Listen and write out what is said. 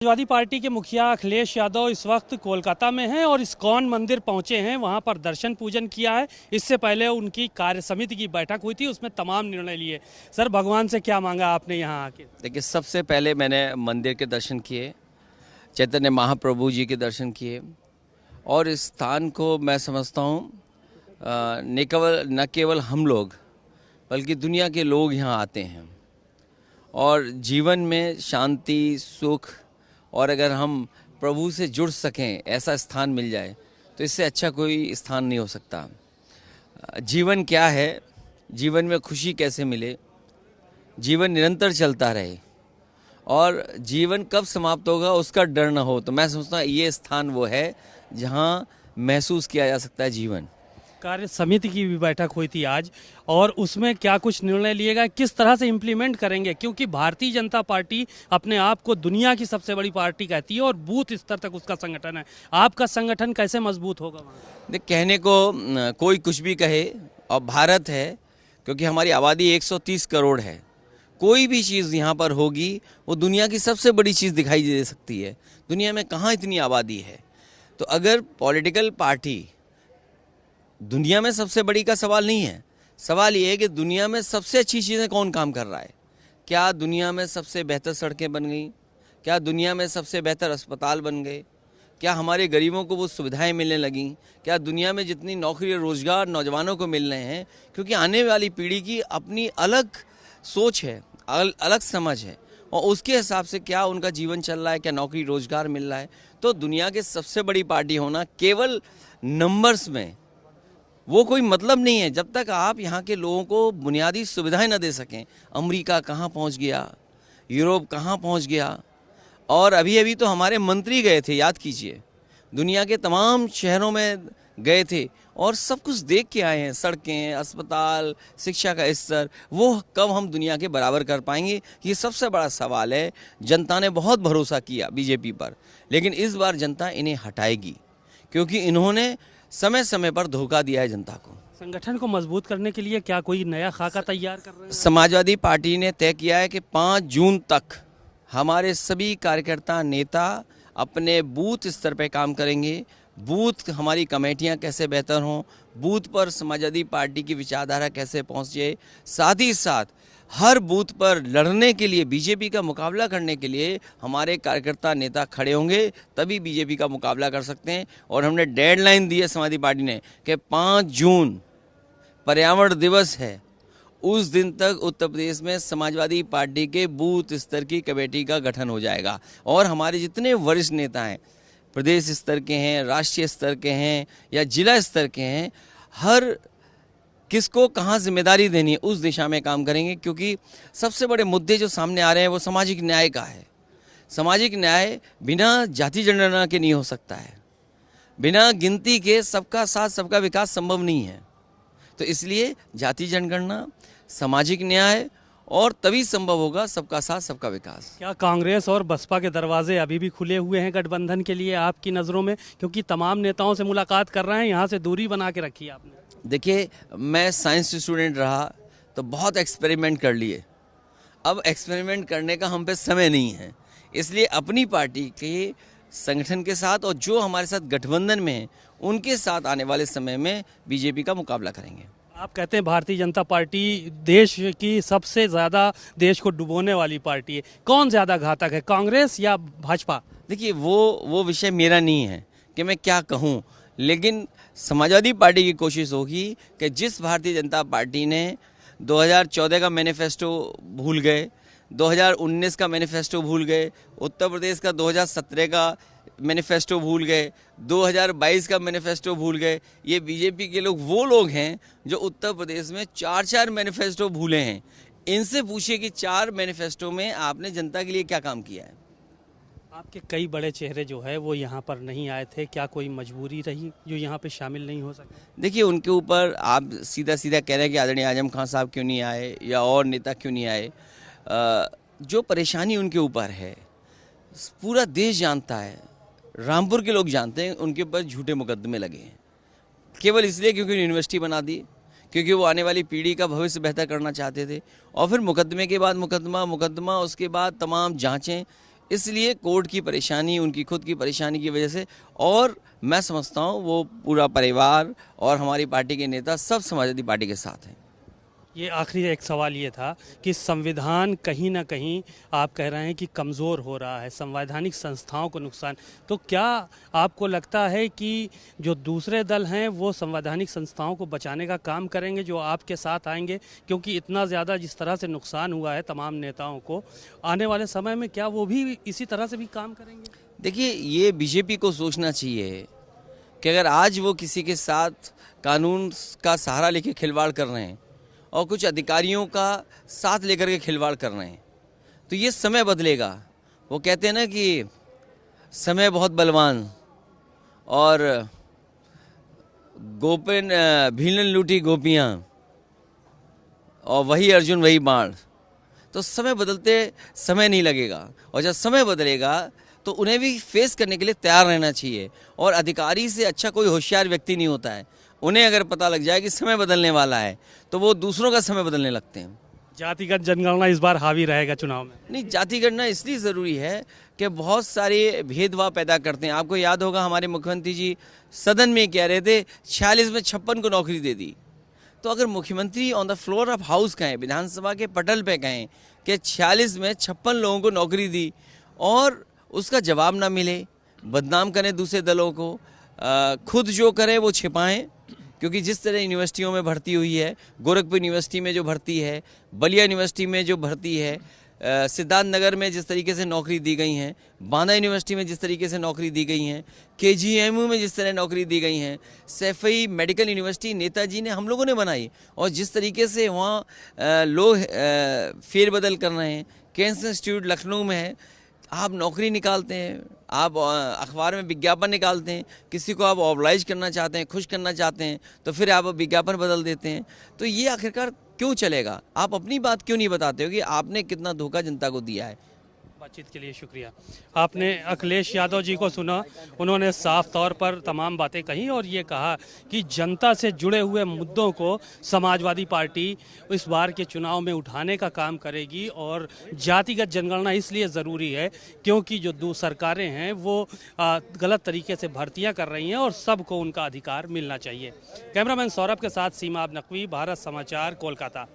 Samajwadi party के मुखिया अखिलेश यादव इस वक्त कोलकाता में हैं और इस्कॉन मंदिर पहुंचे हैं। वहां पर दर्शन पूजन किया है। इससे पहले उनकी कार्य समिति की बैठक हुई थी, उसमें तमाम निर्णय लिए। सर, भगवान से क्या मांगा आपने यहाँ आके? देखिए, सबसे पहले मैंने मंदिर के दर्शन किए, चैतन्य महाप्रभु जी के दर्शन किए और इस स्थान को मैं समझता हूँ न केवल हम लोग बल्कि दुनिया के लोग यहाँ आते हैं और जीवन में शांति, सुख और अगर हम प्रभु से जुड़ सकें, ऐसा स्थान मिल जाए तो इससे अच्छा कोई स्थान नहीं हो सकता। जीवन क्या है, जीवन में खुशी कैसे मिले, जीवन निरंतर चलता रहे और जीवन कब समाप्त होगा उसका डर न हो, तो मैं समझता हूँ ये स्थान वो है जहाँ महसूस किया जा सकता है जीवन। कार्य समिति की भी बैठक हुई थी आज, और उसमें क्या कुछ निर्णय लिए गए, किस तरह से इम्प्लीमेंट करेंगे? क्योंकि भारतीय जनता पार्टी अपने आप को दुनिया की सबसे बड़ी पार्टी कहती है और बूथ स्तर तक उसका संगठन है। आपका संगठन कैसे मजबूत होगा वहाँ? देख, कहने को कोई कुछ भी कहे और भारत है, क्योंकि हमारी आबादी 130 करोड़ है। कोई भी चीज़ यहाँ पर होगी वो दुनिया की सबसे बड़ी चीज़ दिखाई दे सकती है। दुनिया में कहाँ इतनी आबादी है? तो अगर पॉलिटिकल पार्टी, दुनिया में सबसे बड़ी का सवाल नहीं है, सवाल ये है कि दुनिया में सबसे अच्छी चीज़ें कौन काम कर रहा है। क्या दुनिया में सबसे बेहतर सड़कें बन गई? क्या दुनिया में सबसे बेहतर अस्पताल बन गए? क्या हमारे गरीबों को वो सुविधाएं मिलने लगीं? क्या दुनिया में जितनी नौकरी और रोज़गार नौजवानों को मिल रहे हैं, क्योंकि आने वाली पीढ़ी की अपनी अलग सोच है, अलग समझ है और उसके हिसाब से क्या उनका जीवन चल रहा है, क्या नौकरी रोज़गार मिल रहा है। तो दुनिया के सबसे बड़ी पार्टी होना केवल नंबर्स में वो कोई मतलब नहीं है, जब तक आप यहाँ के लोगों को बुनियादी सुविधाएं न दे सकें। अमेरिका कहाँ पहुँच गया, यूरोप कहाँ पहुँच गया, और अभी अभी तो हमारे मंत्री गए थे, याद कीजिए, दुनिया के तमाम शहरों में गए थे और सब कुछ देख के आए हैं। सड़कें, अस्पताल, शिक्षा का स्तर, वो कब हम दुनिया के बराबर कर पाएंगे, ये सबसे बड़ा सवाल है। जनता ने बहुत भरोसा किया बीजेपी पर, लेकिन इस बार जनता इन्हें हटाएगी, क्योंकि इन्होंने समय समय पर धोखा दिया है जनता को। संगठन को मजबूत करने के लिए क्या कोई नया खाका तैयार कर रहे हैं? समाजवादी पार्टी ने तय किया है कि 5 जून तक हमारे सभी कार्यकर्ता, नेता अपने बूथ स्तर पर काम करेंगे। बूथ हमारी कमेटियां कैसे बेहतर हों, बूथ पर समाजवादी पार्टी की विचारधारा कैसे पहुंचे, साथ ही साथ हर बूथ पर लड़ने के लिए, बीजेपी का मुकाबला करने के लिए हमारे कार्यकर्ता, नेता खड़े होंगे, तभी बीजेपी का मुकाबला कर सकते हैं। और हमने डेडलाइन दी है समाजवादी पार्टी ने कि 5 जून पर्यावरण दिवस है, उस दिन तक उत्तर प्रदेश में समाजवादी पार्टी के बूथ स्तर की कमेटी का गठन हो जाएगा और हमारे जितने वरिष्ठ नेता हैं, प्रदेश स्तर के हैं, राष्ट्रीय स्तर के हैं या जिला स्तर के हैं, हर किसको कहाँ जिम्मेदारी देनी है उस दिशा में काम करेंगे। क्योंकि सबसे बड़े मुद्दे जो सामने आ रहे हैं वो सामाजिक न्याय का है। सामाजिक न्याय बिना जाति जनगणना के नहीं हो सकता है, बिना गिनती के सबका साथ सबका विकास संभव नहीं है। तो इसलिए जाति जनगणना, सामाजिक न्याय और तभी संभव होगा सबका साथ सबका विकास। क्या कांग्रेस और बसपा के दरवाजे अभी भी खुले हुए हैं गठबंधन के लिए आपकी नज़रों में? क्योंकि तमाम नेताओं से मुलाकात कर रहे हैं, यहाँ से दूरी बना के रखी है आपने। देखिए, मैं साइंस स्टूडेंट रहा तो बहुत एक्सपेरिमेंट कर लिए। अब एक्सपेरिमेंट करने का हम पे समय नहीं है, इसलिए अपनी पार्टी के संगठन के साथ और जो हमारे साथ गठबंधन में है उनके साथ आने वाले समय में बीजेपी का मुकाबला करेंगे। आप कहते हैं भारतीय जनता पार्टी देश की सबसे ज़्यादा देश को डुबोने वाली पार्टी है। कौन ज़्यादा घातक है, कांग्रेस या भाजपा? देखिए, वो विषय मेरा नहीं है कि मैं क्या कहूँ, लेकिन समाजवादी पार्टी की कोशिश होगी कि जिस भारतीय जनता पार्टी ने 2014 का मैनिफेस्टो भूल गए, 2019 का मैनिफेस्टो भूल गए, उत्तर प्रदेश का 2017 का मैनिफेस्टो भूल गए, 2022 का मैनिफेस्टो भूल गए। ये बीजेपी के लोग वो लोग हैं जो उत्तर प्रदेश में 4 मैनिफेस्टो भूले हैं। इनसे पूछिए कि 4 मैनिफेस्टो में आपने जनता के लिए क्या काम किया है। आपके कई बड़े चेहरे जो है वो यहाँ पर नहीं आए थे, क्या कोई मजबूरी रही जो यहाँ पे शामिल नहीं हो सके? देखिए, उनके ऊपर आप सीधा सीधा कह रहे हैं कि आदरणीय आजम खान साहब क्यों नहीं आए या और नेता क्यों नहीं आए। जो परेशानी उनके ऊपर है पूरा देश जानता है, रामपुर के लोग जानते हैं। उनके ऊपर झूठे मुकदमे लगे हैं केवल इसलिए क्योंकि यूनिवर्सिटी बना दी, क्योंकि वो आने वाली पीढ़ी का भविष्य बेहतर करना चाहते थे। और फिर मुकदमे के बाद मुकदमा, उसके बाद तमाम जांचें, इसलिए कोर्ट की परेशानी, उनकी खुद की परेशानी की वजह से, और मैं समझता हूँ वो पूरा परिवार और हमारी पार्टी के नेता सब समाजवादी पार्टी के साथ हैं। ये आखिरी एक सवाल ये था कि संविधान कहीं ना कहीं आप कह रहे हैं कि कमज़ोर हो रहा है, संवैधानिक संस्थाओं को नुकसान, तो क्या आपको लगता है कि जो दूसरे दल हैं वो संवैधानिक संस्थाओं को बचाने का काम करेंगे, जो आपके साथ आएंगे? क्योंकि इतना ज़्यादा जिस तरह से नुकसान हुआ है तमाम नेताओं को, आने वाले समय में क्या वो भी इसी तरह से भी काम करेंगे? देखिए, ये बीजेपी को सोचना चाहिए कि अगर आज वो किसी के साथ कानून का सहारा लेके खिलवाड़ कर रहे हैं और कुछ अधिकारियों का साथ लेकर के खिलवाड़ कर रहे हैं, तो ये समय बदलेगा। वो कहते हैं ना कि समय बहुत बलवान, और गोपिन भीलन लूटी गोपियाँ, और वही अर्जुन वही बाण। तो समय बदलते समय नहीं लगेगा, और जब समय बदलेगा तो उन्हें भी फेस करने के लिए तैयार रहना चाहिए। और अधिकारी से अच्छा कोई होशियार व्यक्ति नहीं होता है। उन्हें अगर पता लग जाए कि समय बदलने वाला है तो वो दूसरों का समय बदलने लगते हैं। जातिगत जनगणना इस बार हावी रहेगा चुनाव में? नहीं, जाति गणना इसलिए ज़रूरी है कि बहुत सारे भेदभाव पैदा करते हैं। आपको याद होगा हमारे मुख्यमंत्री जी सदन में कह रहे थे 46 में 56 को नौकरी दे दी। तो अगर मुख्यमंत्री on the floor of house कहें, विधानसभा के पटल पे कहें कि 46 में 56 लोगों को नौकरी दी, और उसका जवाब ना मिले, बदनाम करें दूसरे दलों को, खुद जो करें वो छिपाएं। क्योंकि जिस तरह यूनिवर्सिटियों में भर्ती हुई है, गोरखपुर यूनिवर्सिटी में जो भर्ती है, बलिया यूनिवर्सिटी में जो भर्ती है, सिद्धार्थ नगर में जिस तरीके से नौकरी दी गई हैं, बांदा यूनिवर्सिटी में जिस तरीके से नौकरी दी गई हैं, KGMU में जिस तरह नौकरी दी गई हैं, सैफई मेडिकल यूनिवर्सिटी नेताजी ने, हम लोगों ने बनाई, और जिस तरीके से वहाँ लोग फेरबदल कर रहे हैं। कैंसर इंस्टीट्यूट लखनऊ में है, आप नौकरी निकालते हैं, आप अखबार में विज्ञापन निकालते हैं, किसी को आप ऑबलाइज करना चाहते हैं, खुश करना चाहते हैं, तो फिर आप विज्ञापन बदल देते हैं। तो ये आखिरकार क्यों चलेगा? आप अपनी बात क्यों नहीं बताते हो कि आपने कितना धोखा जनता को दिया है? बातचीत के लिए शुक्रिया। आपने अखिलेश यादव जी को सुना, उन्होंने साफ तौर पर तमाम बातें कही और ये कहा कि जनता से जुड़े हुए मुद्दों को समाजवादी पार्टी इस बार के चुनाव में उठाने का काम करेगी, और जातिगत जनगणना इसलिए ज़रूरी है क्योंकि जो दो सरकारें हैं वो गलत तरीके से भर्तियां कर रही हैं और सबको उनका अधिकार मिलना चाहिए। कैमरामैन सौरभ के साथ सीमा नकवी, भारत समाचार, कोलकाता।